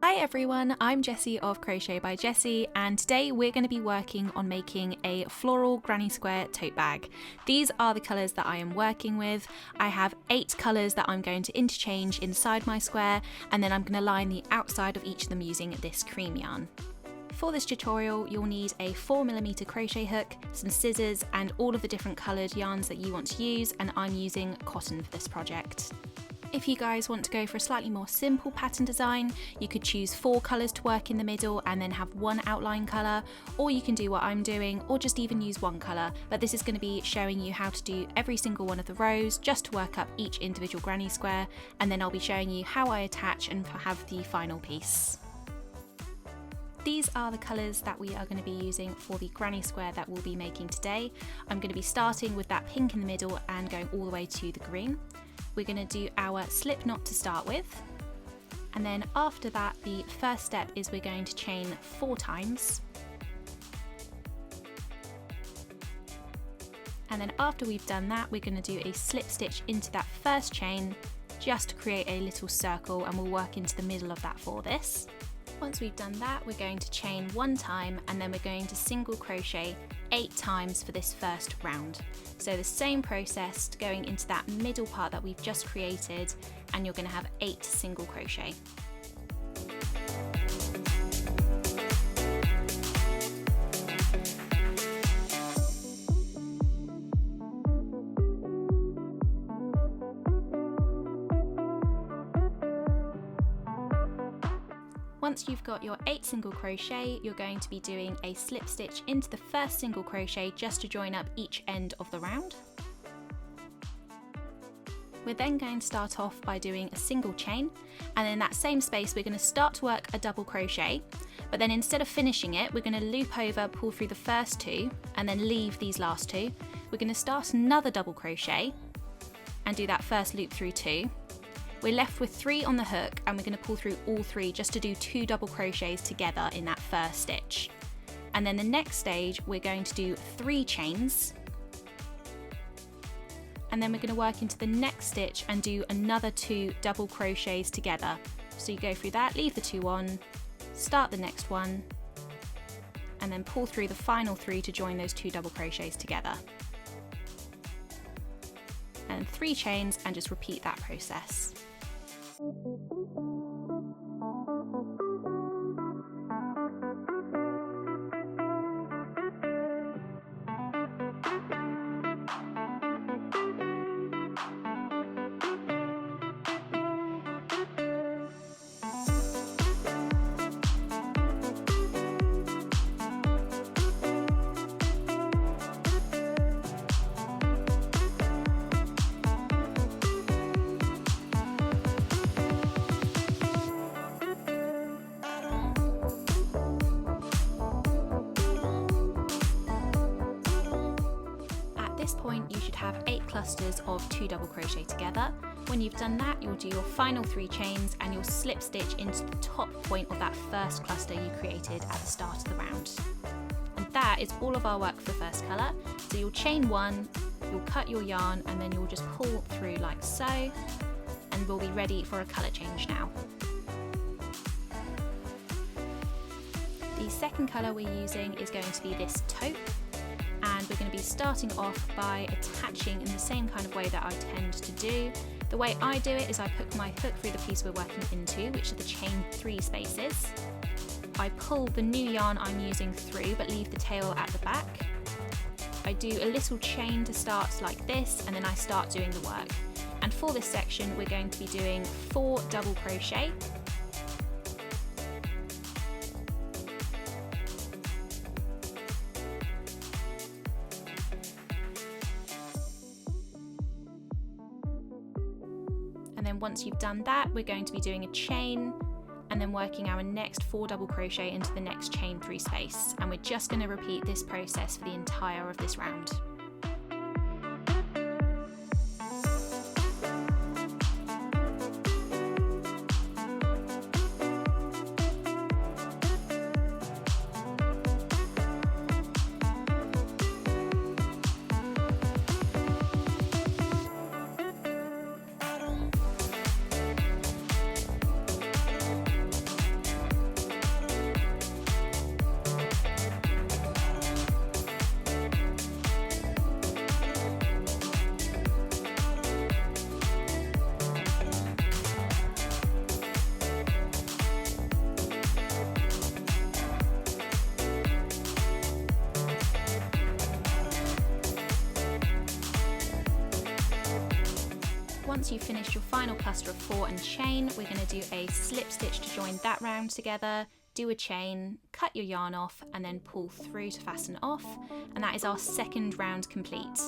Hi everyone, I'm Jessie of Crochet by Jessie, and today we're going to be working on making a floral granny square tote bag. These are the colours that I am working with. I have 8 colours that I'm going to interchange inside my square, and then I'm going to line the outside of each of them using this cream yarn. For this tutorial, you'll need a 4mm crochet hook, some scissors, and all of the different coloured yarns that you want to use, and I'm using cotton for this project. If you guys want to go for a slightly more simple pattern design, you could choose 4 colours to work in the middle and then have one outline colour, or you can do what I'm doing, or just even use one colour, but this is going to be showing you how to do every single one of the rows just to work up each individual granny square, and then I'll be showing you how I attach and have the final piece. These are the colours that we are going to be using for the granny square that we'll be making today. I'm going to be starting with that pink in the middle and going all the way to the green. We're going to do our slip knot to start with, and then after that the first step is we're going to chain 4 times, and then after we've done that we're going to do a slip stitch into that first chain just to create a little circle, and we'll work into the middle of that for this. Once we've done that, we're going to chain 1 time, and then we're going to single crochet 8 times for this first round. So the same process going into that middle part that we've just created, and you're going to have 8 single crochet. Once you've got your 8 single crochet, you're going to be doing a slip stitch into the first single crochet just to join up each end of the round. We're then going to start off by doing a single chain, and in that same space we're going to start to work a double crochet, but then instead of finishing it we're going to loop over, pull through the first 2 and then leave these last 2. We're going to start another double crochet and do that first loop through 2. We're left with 3 on the hook, and we're going to pull through all 3 just to do 2 double crochets together in that first stitch. And then the next stage we're going to do 3 chains, and then we're going to work into the next stitch and do another 2 double crochets together. So you go through that, leave the 2 on, start the next one, and then pull through the final 3 to join those 2 double crochets together. And 3 chains, and just repeat that process. At this point you should have 8 clusters of 2 double crochet together. When you've done that, you'll do your final 3 chains and you'll slip stitch into the top point of that first cluster you created at the start of the round. And that is all of our work for the first colour. So you'll chain 1, you'll cut your yarn, and then you'll just pull through like so, and we'll be ready for a colour change now. The second colour we're using is going to be this taupe, and we're going to be starting off by attaching in the same kind of way that I tend to do. The way I do it is I put my hook through the piece we're working into, which are the chain 3 spaces. I pull the new yarn I'm using through but leave the tail at the back. I do a little chain to start like this, and then I start doing the work. And for this section we're going to be doing 4 double crochet. And then once you've done that, we're going to be doing a chain and then working our next 4 double crochet into the next chain 3 space. And we're just going to repeat this process for the entire of this round. Once you've finished your final cluster of 4 and chain, we're going to do a slip stitch to join that round together, do a chain, cut your yarn off and then pull through to fasten off, and that is our second round complete.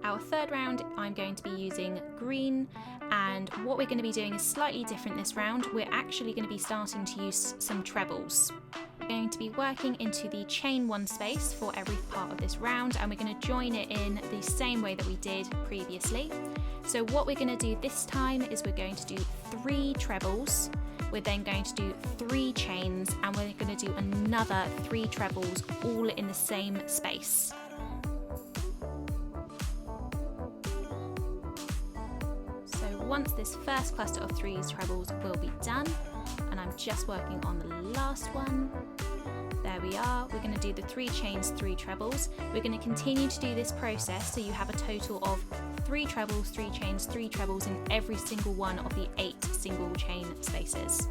Our third round I'm going to be using green, and what we're going to be doing is slightly different this round. We're actually going to be starting to use some trebles. We're going to be working into the chain 1 space for every part of this round, and we're going to join it in the same way that we did previously. So what we're going to do this time is we're going to do 3 trebles, we're then going to do 3 chains, and we're going to do another 3 trebles all in the same space. Once this first cluster of 3 trebles will be done, and I'm just working on the last one. There we are. We're going to do the 3 chains, 3 trebles. We're going to continue to do this process so you have a total of 3 trebles, 3 chains, 3 trebles in every single one of the 8 single chain spaces.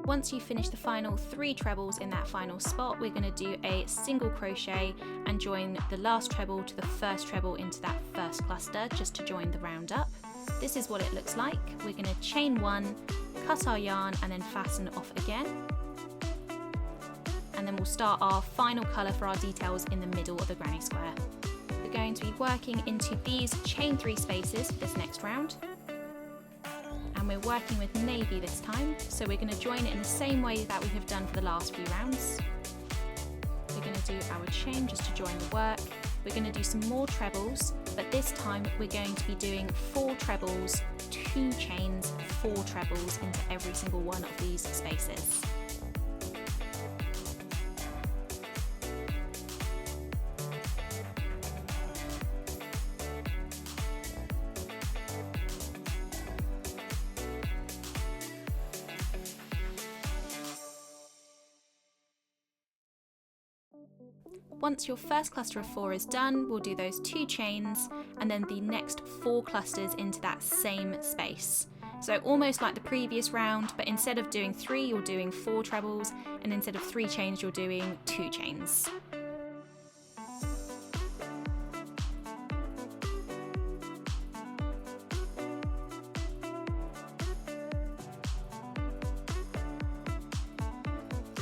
Once you finish the final 3 trebles in that final spot, we're going to do a single crochet and join the last treble to the first treble into that first cluster just to join the round up. This is what it looks like. We're going to chain 1, cut our yarn and then fasten off again. And then we'll start our final colour for our details in the middle of the granny square. We're going to be working into these chain 3 spaces for this next round. And we're working with navy this time, so we're going to join it in the same way that we have done for the last few rounds. We're going to do our chain just to join the work. We're going to do some more trebles, but this time we're going to be doing 4 trebles, 2 chains, 4 trebles into every single one of these spaces. Once your first cluster of 4 is done, we'll do those 2 chains and then the next 4 clusters into that same space. So almost like the previous round, but instead of doing 3, you're doing 4 trebles, and instead of 3 chains, you're doing 2 chains.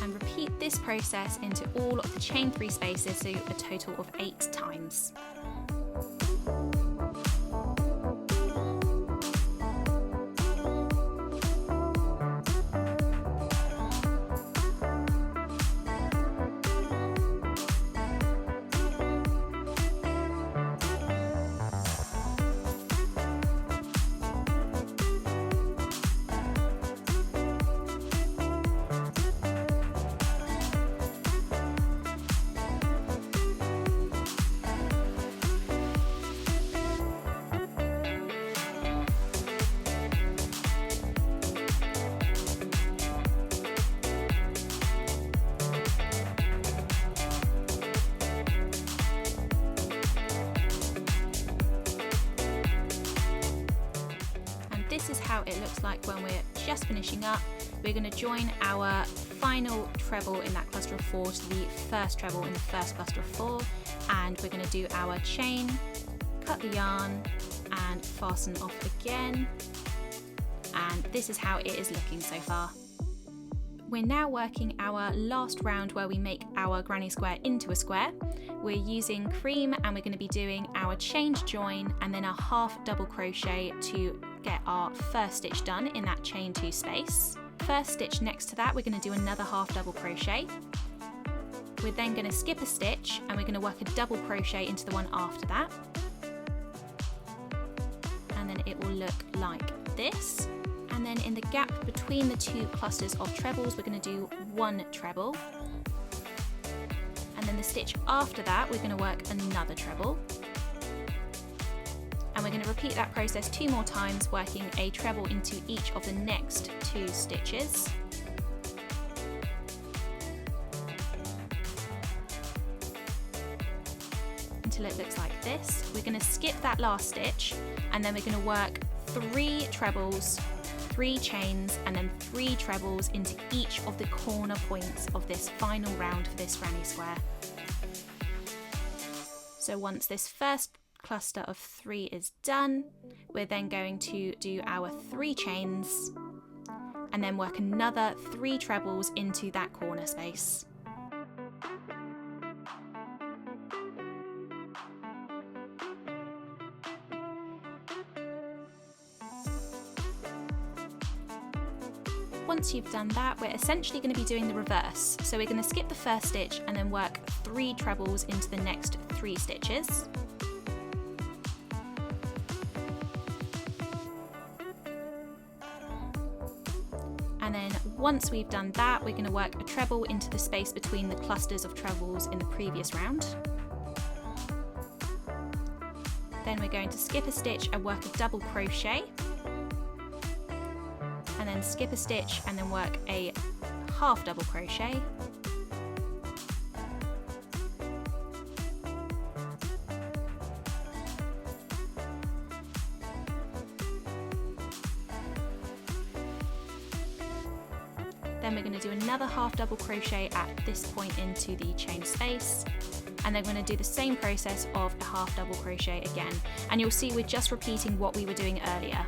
Repeat this process into all of the chain 3 spaces, so a total of 8 times. This is how it looks like when we're just finishing up. We're going to join our final treble in that cluster of 4 to the first treble in the first cluster of 4, and we're going to do our chain, cut the yarn and fasten off again, and this is how it is looking so far. We're now working our last round where we make our granny square into a square. We're using cream and we're going to be doing our chain join and then a half double crochet to get our first stitch done in that chain 2 space. First stitch next to that, we're going to do another half double crochet. We're then going to skip a stitch and we're going to work a double crochet into the one after that. And then it will look like this. And then in the gap between the two clusters of trebles, we're going to do one treble. And then the stitch after that, we're going to work another treble. And we're going to repeat that process 2 more times, working a treble into each of the next 2 stitches. Until it looks like this. We're going to skip that last stitch, and then we're going to work 3 trebles, 3 chains, and then 3 trebles into each of the corner points of this final round for this granny square. So once this first cluster of 3 is done, we're then going to do our 3 chains and then work another 3 trebles into that corner space. Once you've done that, we're essentially going to be doing the reverse. So we're going to skip the first stitch and then work 3 trebles into the next 3 stitches. And then once we've done that, we're going to work a treble into the space between the clusters of trebles in the previous round. Then we're going to skip a stitch and work a double crochet. And then skip a stitch and then work a half double crochet. Then we're going to do another half double crochet at this point into the chain space, and then we're going to do the same process of a half double crochet again, and you'll see we're just repeating what we were doing earlier.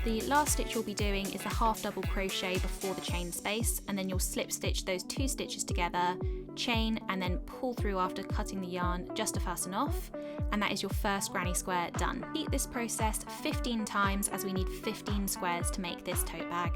The last stitch you'll be doing is a half double crochet before the chain space, and then you'll slip stitch those 2 stitches together, chain, and then pull through after cutting the yarn just to fasten off, and that is your first granny square done. Repeat this process 15 times as we need 15 squares to make this tote bag.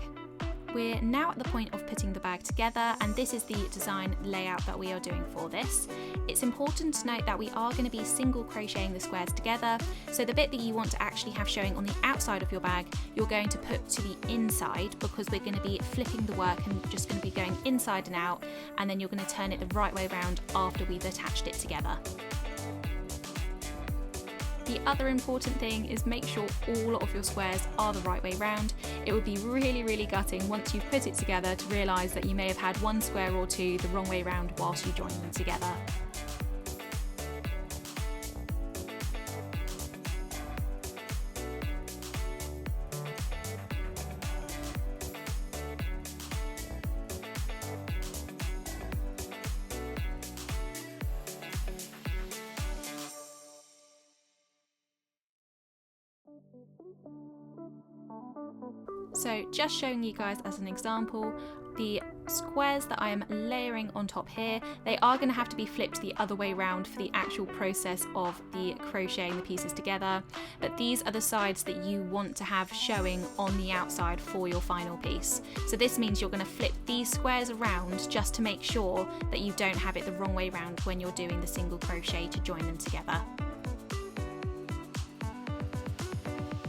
We're now at the point of putting the bag together, and this is the design layout that we are doing for this. It's important to note that we are going to be single crocheting the squares together, so the bit that you want to actually have showing on the outside of your bag, you're going to put to the inside, because we're going to be flipping the work and just going to be going inside and out, and then you're going to turn it the right way around after we've attached it together. The other important thing is make sure all of your squares are the right way round. It would be really gutting once you've put it together to realise that you may have had 1 square or 2 the wrong way round whilst you join them together. So just showing you guys as an example, the squares that I am layering on top here, they are going to have to be flipped the other way around for the actual process of the crocheting the pieces together, but these are the sides that you want to have showing on the outside for your final piece. So this means you're going to flip these squares around just to make sure that you don't have it the wrong way around when you're doing the single crochet to join them together.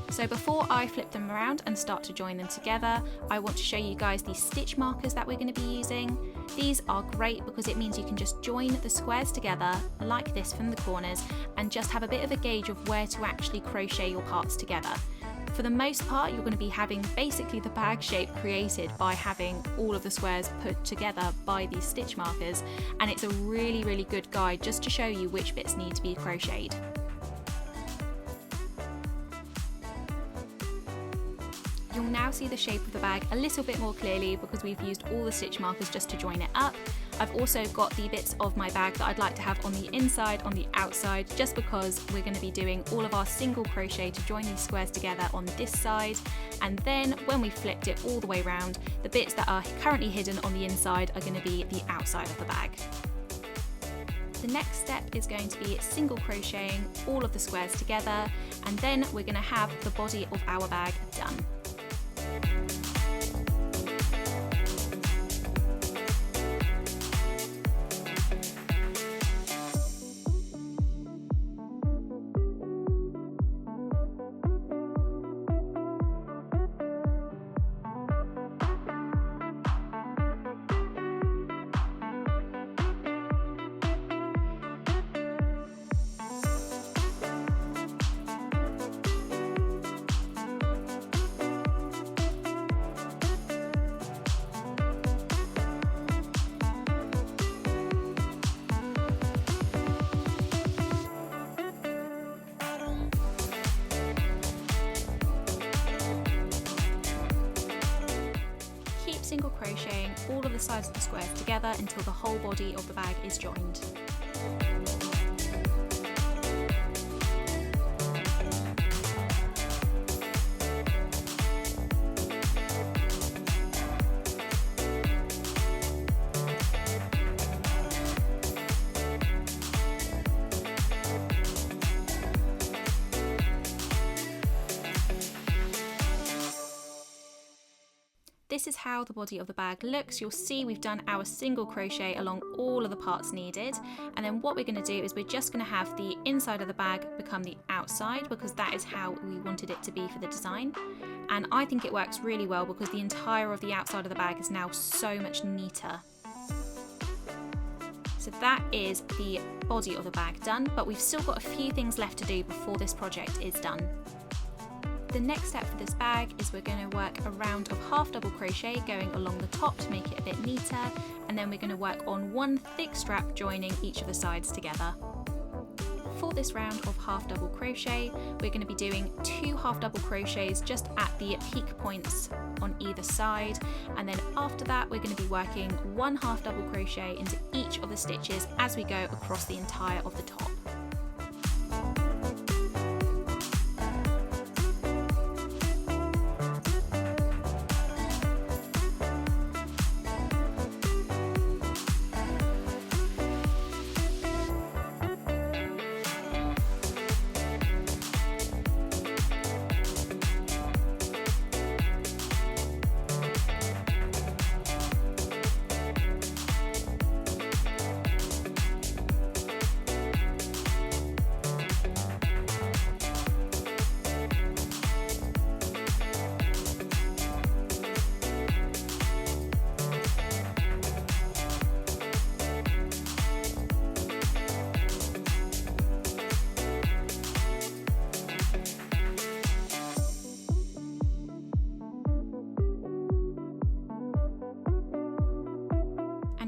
So before I flip them around and start to join them together, I want to show you guys the stitch markers that we're going to be using. These are great because it means you can just join the squares together like this from the corners and just have a bit of a gauge of where to actually crochet your parts together. For the most part, you're going to be having basically the bag shape created by having all of the squares put together by these stitch markers, and it's a really good guide just to show you which bits need to be crocheted. You'll now see the shape of the bag a little bit more clearly because we've used all the stitch markers just to join it up. I've also got the bits of my bag that I'd like to have on the inside, on the outside, just because we're going to be doing all of our single crochet to join these squares together on this side. And then when we flipped it all the way around, the bits that are currently hidden on the inside are going to be the outside of the bag. The next step is going to be single crocheting all of the squares together, and then we're going to have the body of our bag done. Single crocheting all of the sides of the squares together until the whole body of the bag is joined. This is how the body of the bag looks. You'll see we've done our single crochet along all of the parts needed, and then what we're going to do is we're just going to have the inside of the bag become the outside because that is how we wanted it to be for the design. And I think it works really well because the entire of the outside of the bag is now so much neater. So that is the body of the bag done, but we've still got a few things left to do before this project is done. The next step for this bag is we're going to work a round of half double crochet going along the top to make it a bit neater, and then we're going to work on one thick strap joining each of the sides together. For this round of half double crochet, we're going to be doing 2 half double crochets just at the peak points on either side, and then after that we're going to be working 1 half double crochet into each of the stitches as we go across the entire of the top.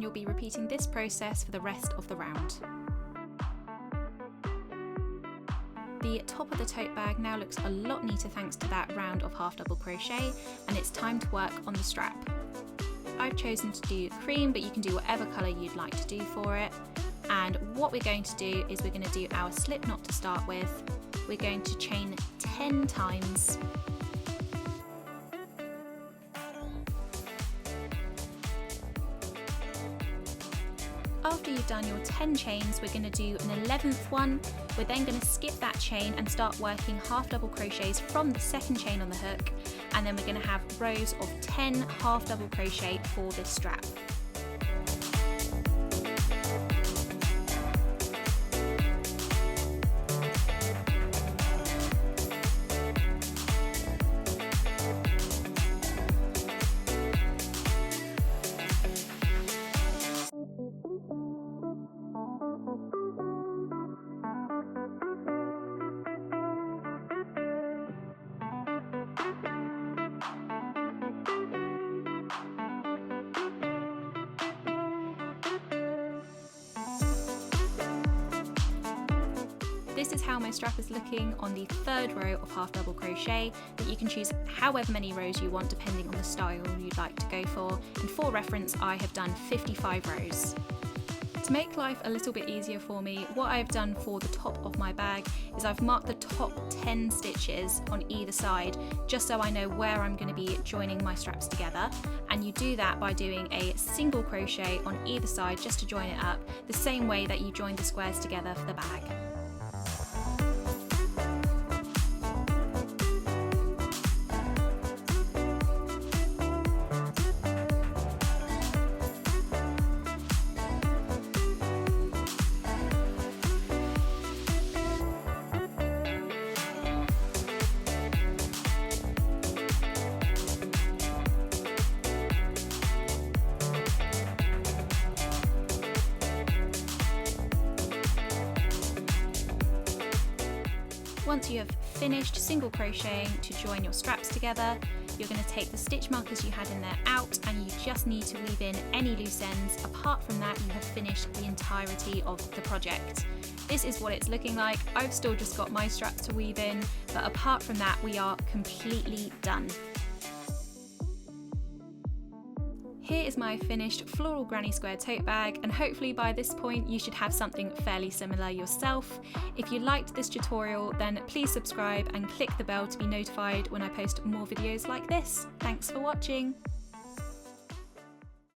You'll be repeating this process for the rest of the round. The top of the tote bag now looks a lot neater thanks to that round of half double crochet, and it's time to work on the strap. I've chosen to do cream, but you can do whatever colour you'd like to do for it. And what we're going to do is we're going to do our slip knot to start with. We're going to chain 10 times. After you've done your 10 chains, we're going to do an 11th one. We're then going to skip that chain and start working half double crochets from the second chain on the hook, and then we're going to have rows of 10 half double crochet for this strap. this is how my strap is looking on the third row of half double crochet, but you can choose however many rows you want depending on the style you'd like to go for, and for reference I have done 55 rows. To make life a little bit easier for me, what I've done for the top of my bag is I've marked the top 10 stitches on either side, just so I know where I'm going to be joining my straps together, and you do that by doing a single crochet on either side just to join it up, the same way that you join the squares together for the bag. Once you have finished single crocheting to join your straps together, you're going to take the stitch markers you had in there out, and you just need to weave in any loose ends. Apart from that, you have finished the entirety of the project. This is what it's looking like. I've still just got my straps to weave in, but apart from that, we are completely done. Here is my finished floral granny square tote bag, and hopefully by this point you should have something fairly similar yourself. If you liked this tutorial, then please subscribe and click the bell to be notified when I post more videos like this. Thanks for watching!